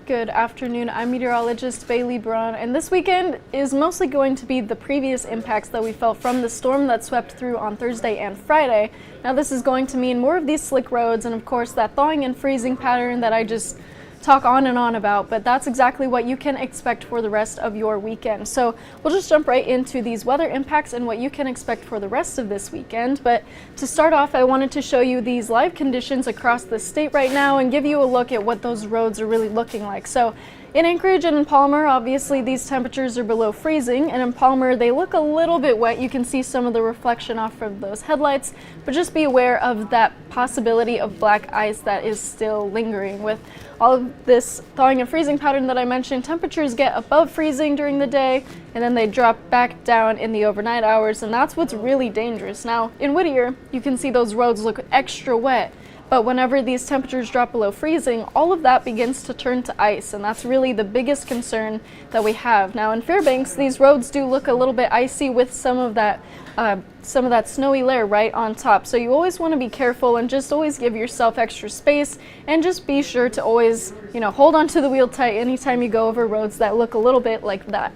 Good afternoon, I'm Meteorologist Bailey Braun, and this weekend is mostly going to be the previous impacts that we felt from the storm that swept through on Thursday and Friday. Now this is going to mean more of these slick roads and of course that thawing and freezing pattern that I just talk on and on about, but that's exactly what you can expect for the rest of your weekend. So we'll just jump right into these weather impacts and what you can expect for the rest of this weekend. But to start off, I wanted to show you these live conditions across the state right now and give you a look at what those roads are really looking like. So in Anchorage and in Palmer, obviously these temperatures are below freezing, and in Palmer they look a little bit wet. You can see some of the reflection off of those headlights, but just be aware of that possibility of black ice that is still lingering. With all of this thawing and freezing pattern that I mentioned, temperatures get above freezing during the day and then they drop back down in the overnight hours, and that's what's really dangerous. Now in Whittier, you can see those roads look extra wet. But whenever these temperatures drop below freezing, all of that begins to turn to ice, and that's really the biggest concern that we have. Now in Fairbanks, these roads do look a little bit icy with some of that snowy layer right on top. So you always want to be careful and just always give yourself extra space, and just be sure to always, hold onto the wheel tight anytime you go over roads that look a little bit like that.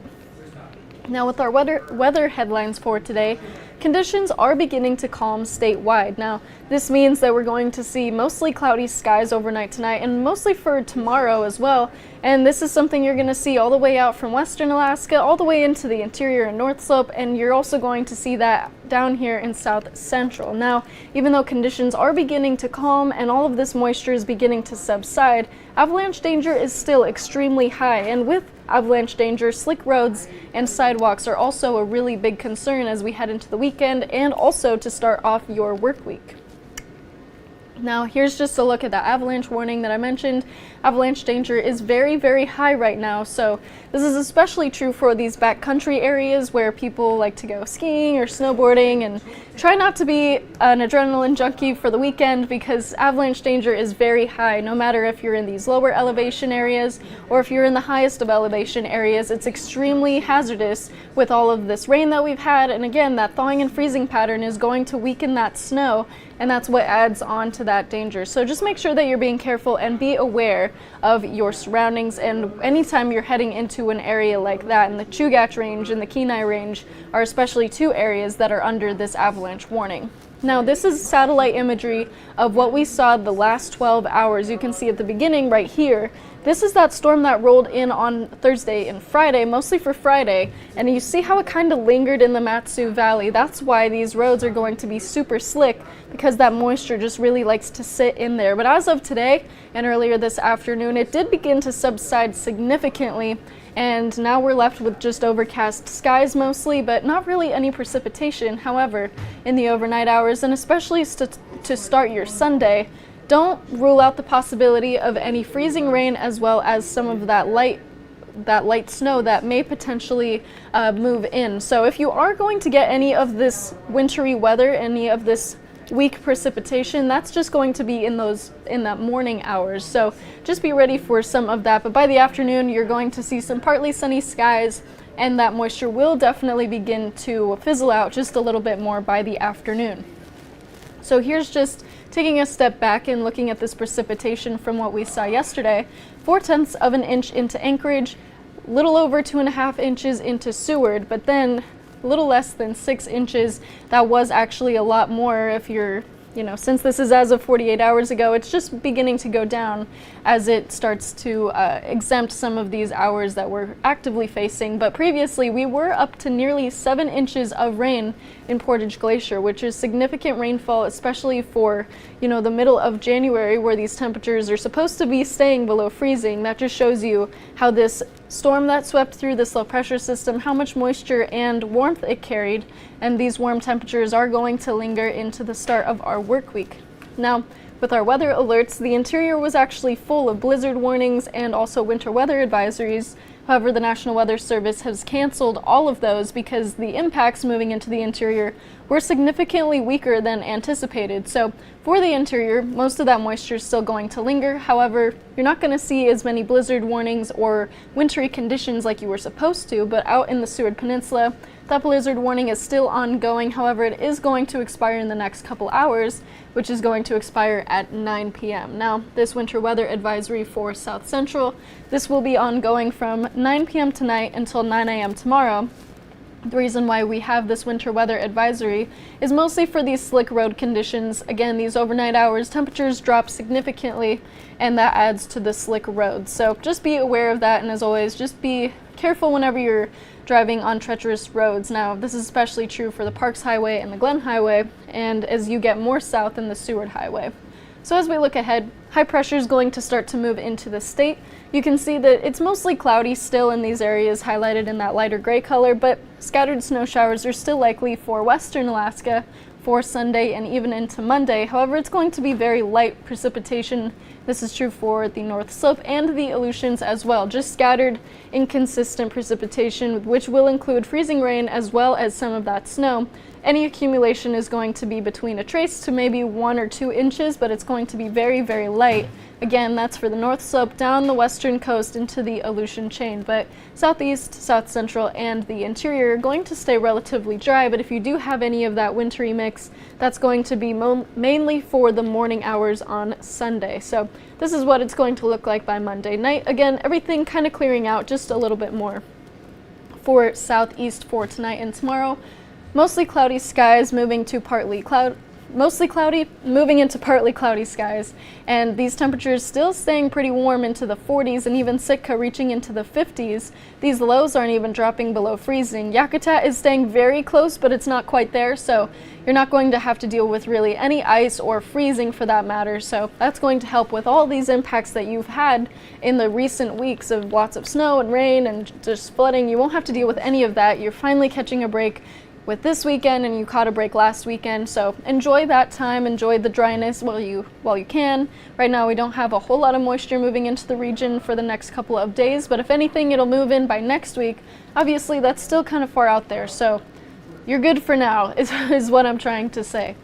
Now with our weather headlines for today, conditions are beginning to calm statewide. Now, this means that we're going to see mostly cloudy skies overnight tonight and mostly for tomorrow as well. And this is something you're going to see all the way out from western Alaska, all the way into the interior and North Slope, and you're also going to see that down here in South Central. Now, even though conditions are beginning to calm and all of this moisture is beginning to subside, avalanche danger is still extremely high, and with avalanche danger, slick roads and sidewalks are also a really big concern as we head into the weekend and also to start off your work week. Now here's just a look at that avalanche warning that I mentioned. Avalanche danger is very, very high right now, so this is especially true for these backcountry areas where people like to go skiing or snowboarding, and try not to be an adrenaline junkie for the weekend because avalanche danger is very high no matter if you're in these lower elevation areas or if you're in the highest of elevation areas. It's extremely hazardous with all of this rain that we've had, and again that thawing and freezing pattern is going to weaken that snow, and that's what adds on to that danger. So just make sure that you're being careful and be aware of your surroundings, and anytime you're heading into an area like that, and the Chugach Range and the Kenai Range are especially two areas that are under this avalanche warning. Now this is satellite imagery of what we saw the last 12 hours. You can see at the beginning right here, this is that storm that rolled in on Thursday and Friday, mostly for Friday, and you see how it kind of lingered in the Matsu Valley. That's why these roads are going to be super slick, because that moisture just really likes to sit in there. But as of today and earlier this afternoon, it did begin to subside significantly, and now we're left with just overcast skies mostly, but not really any precipitation. However, in the overnight hours, and especially to start your Sunday, don't rule out the possibility of any freezing rain, as well as some of that light snow that may potentially move in. So if you are going to get any of this wintry weather, any of this weak precipitation, that's just going to be in that morning hours. So just be ready for some of that. But by the afternoon, you're going to see some partly sunny skies, and that moisture will definitely begin to fizzle out just a little bit more by the afternoon. So here's just taking a step back and looking at this precipitation from what we saw yesterday. 0.4 of an inch into Anchorage, little over 2.5 inches into Seward, but then a little less than 6 inches. That was actually a lot more if you're, since this is as of 48 hours ago, it's just beginning to go down as it starts to exempt some of these hours that we're actively facing. But previously we were up to nearly 7 inches of rain in Portage Glacier, which is significant rainfall, especially for, the middle of January, where these temperatures are supposed to be staying below freezing. That just shows you how this storm that swept through this low pressure system, how much moisture and warmth it carried, and these warm temperatures are going to linger into the start of our work week. Now, with our weather alerts, the interior was actually full of blizzard warnings and also winter weather advisories. However, the National Weather Service has canceled all of those because the impacts moving into the interior were significantly weaker than anticipated. So for the interior, most of that moisture is still going to linger. However, you're not going to see as many blizzard warnings or wintry conditions like you were supposed to, but out in the Seward Peninsula, That blizzard warning is still ongoing. However, it is going to expire in the next couple hours, which is going to expire at 9 p.m. Now, this winter weather advisory for South Central, this will be ongoing from 9 p.m. tonight until 9 a.m. tomorrow. The reason why we have this winter weather advisory is mostly for these slick road conditions. Again, these overnight hours, temperatures drop significantly, and that adds to the slick roads. So just be aware of that, and as always, just be careful whenever you're driving on treacherous roads. Now, this is especially true for the Parks Highway and the Glen Highway, and as you get more south in the Seward Highway. So as we look ahead, high pressure is going to start to move into the state. You can see that it's mostly cloudy still in these areas highlighted in that lighter gray color, but scattered snow showers are still likely for western Alaska for Sunday and even into Monday. However, it's going to be very light precipitation. This is true for the North Slope and the Aleutians as well. Just scattered, inconsistent precipitation, which will include freezing rain as well as some of that snow. Any accumulation is going to be between a trace to maybe 1 or 2 inches, but it's going to be very, very light. Again, that's for the North Slope down the western coast into the Aleutian chain, but southeast, south central, and the interior are going to stay relatively dry. But if you do have any of that wintry mix, that's going to be mainly for the morning hours on Sunday. So this is what it's going to look like by Monday night. Again, everything kind of clearing out just a little bit more. For southeast for tonight and tomorrow, mostly cloudy skies moving to mostly cloudy, moving into partly cloudy skies, and these temperatures still staying pretty warm into the 40s and even Sitka reaching into the 50s. These lows aren't even dropping below freezing. Yakutat is staying very close, but it's not quite there, so you're not going to have to deal with really any ice or freezing for that matter. So that's going to help with all these impacts that you've had in the recent weeks of lots of snow and rain and just flooding. You won't have to deal with any of that. You're finally catching a break with this weekend, and you caught a break last weekend, so enjoy that time, enjoy the dryness while you can. Right now we don't have a whole lot of moisture moving into the region for the next couple of days, but if anything, it'll move in by next week. Obviously, that's still kind of far out there, so you're good for now, is what I'm trying to say.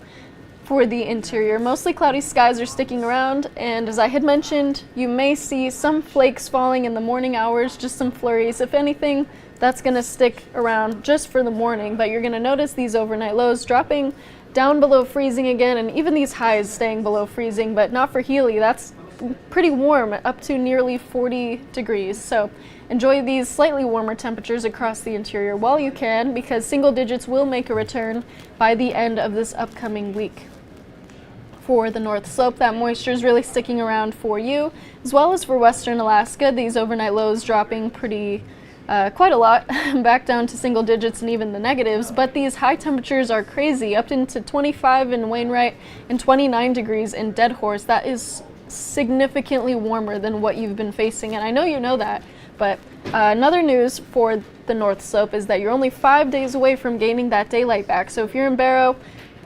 For the interior, mostly cloudy skies are sticking around, and as I had mentioned, you may see some flakes falling in the morning hours, just some flurries. If anything, that's going to stick around just for the morning, but you're going to notice these overnight lows dropping down below freezing again, and even these highs staying below freezing, but not for Healy. That's pretty warm, up to nearly 40 degrees. So enjoy these slightly warmer temperatures across the interior while you can, because single digits will make a return by the end of this upcoming week. For the North Slope, that moisture is really sticking around for you, as well as for western Alaska. These overnight lows dropping quite a lot, back down to single digits and even the negatives, but these high temperatures are crazy, up into 25 in Wainwright and 29 degrees in Dead Horse. That is significantly warmer than what you've been facing, and I know you know that, but another news for the North Slope is that you're only 5 days away from gaining that daylight back. So if you're in Barrow,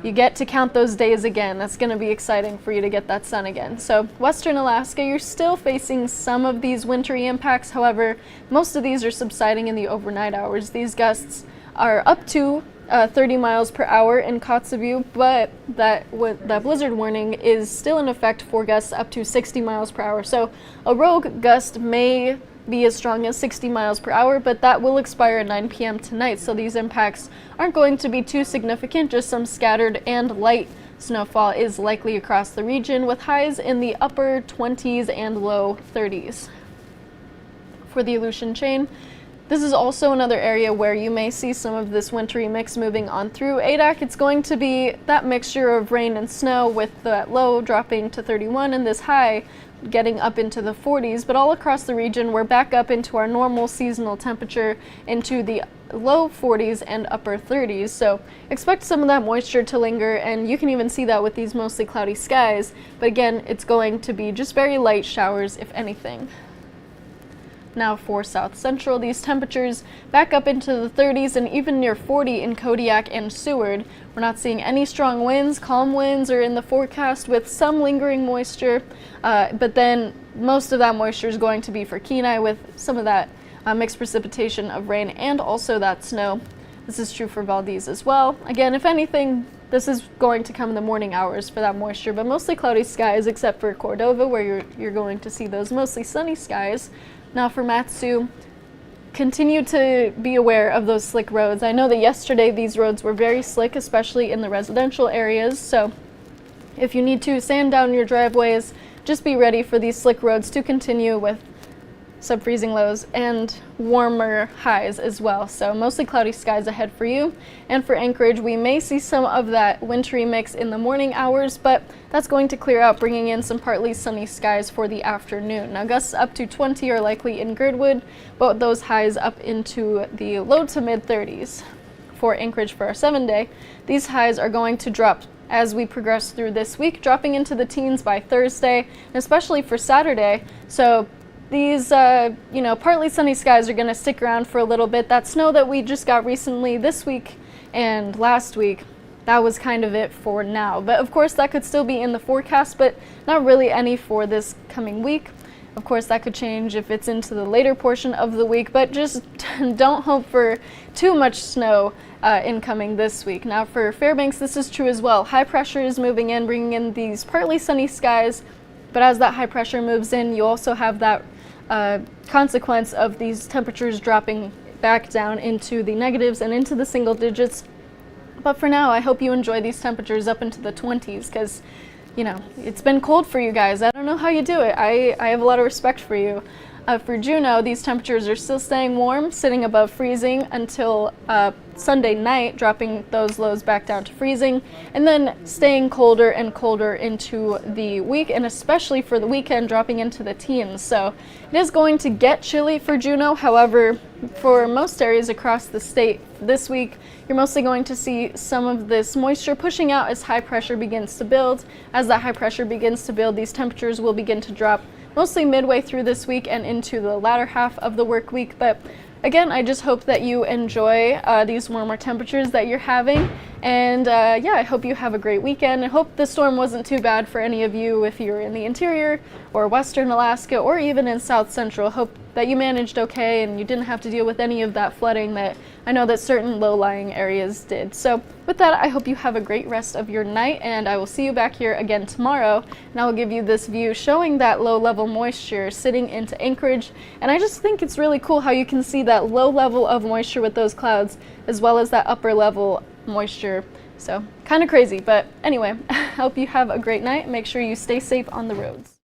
you get to count those days again. That's going to be exciting for you to get that sun again. So western Alaska, you're still facing some of these wintry impacts. However, most of these are subsiding in the overnight hours. These gusts are up to 30 miles per hour in Kotzebue, but that blizzard warning is still in effect for gusts up to 60 miles per hour. So a rogue gust may be as strong as 60 miles per hour, but that will expire at 9 p.m. tonight, so these impacts aren't going to be too significant. Just some scattered and light snowfall is likely across the region, with highs in the upper 20s and low 30s. For the Aleutian chain, this is also another area where you may see some of this wintry mix moving on through Adak. It's going to be that mixture of rain and snow, with that low dropping to 31 and this high getting up into the 40s, but all across the region we're back up into our normal seasonal temperature into the low 40s and upper 30s. So expect some of that moisture to linger, and you can even see that with these mostly cloudy skies, but again, it's going to be just very light showers if anything. Now for South Central, these temperatures back up into the 30s and even near 40 in Kodiak and Seward. We're not seeing any strong winds. Calm winds are in the forecast with some lingering moisture, but then most of that moisture is going to be for Kenai, with some of that mixed precipitation of rain and also that snow. This is true for Valdez as well. Again, if anything, this is going to come in the morning hours for that moisture, but mostly cloudy skies except for Cordova, where you're going to see those mostly sunny skies. Now for Matsu, continue to be aware of those slick roads. I know that yesterday these roads were very slick, especially in the residential areas, so if you need to sand down your driveways, just be ready for these slick roads to continue with sub-freezing lows and warmer highs as well. So mostly cloudy skies ahead for you. And for Anchorage, we may see some of that wintry mix in the morning hours, but that's going to clear out, bringing in some partly sunny skies for the afternoon. Now gusts up to 20 are likely in Girdwood, but those highs up into the low to mid 30s. For Anchorage for our 7-day, these highs are going to drop as we progress through this week, dropping into the teens by Thursday, and especially for Saturday. So these, partly sunny skies are going to stick around for a little bit. That snow that we just got recently this week and last week, that was kind of it for now. But of course, that could still be in the forecast, but not really any for this coming week. Of course, that could change if it's into the later portion of the week, but just don't hope for too much snow incoming this week. Now for Fairbanks, this is true as well. High pressure is moving in, bringing in these partly sunny skies, but as that high pressure moves in, you also have that consequence of these temperatures dropping back down into the negatives and into the single digits. But for now, I hope you enjoy these temperatures up into the 20s, because it's been cold for you guys. I don't know how you do it. I have a lot of respect for you. For Juneau, these temperatures are still staying warm, sitting above freezing until Sunday night, dropping those lows back down to freezing, and then staying colder and colder into the week, and especially for the weekend, dropping into the teens. So it is going to get chilly for Juneau. However, for most areas across the state this week, you're mostly going to see some of this moisture pushing out as high pressure begins to build. As that high pressure begins to build, these temperatures will begin to drop mostly midway through this week and into the latter half of the work week. But again, I just hope that you enjoy these warmer temperatures that you're having. And I hope you have a great weekend. I hope the storm wasn't too bad for any of you if you're in the interior or western Alaska or even in south central. Hope that you managed okay and you didn't have to deal with any of that flooding that I know that certain low-lying areas did. So with that, I hope you have a great rest of your night, and I will see you back here again tomorrow, and I will give you this view showing that low-level moisture sitting into Anchorage. And I just think it's really cool how you can see that low level of moisture with those clouds as well as that upper level moisture. So kind of crazy, but anyway, I hope you have a great night. Make sure you stay safe on the roads.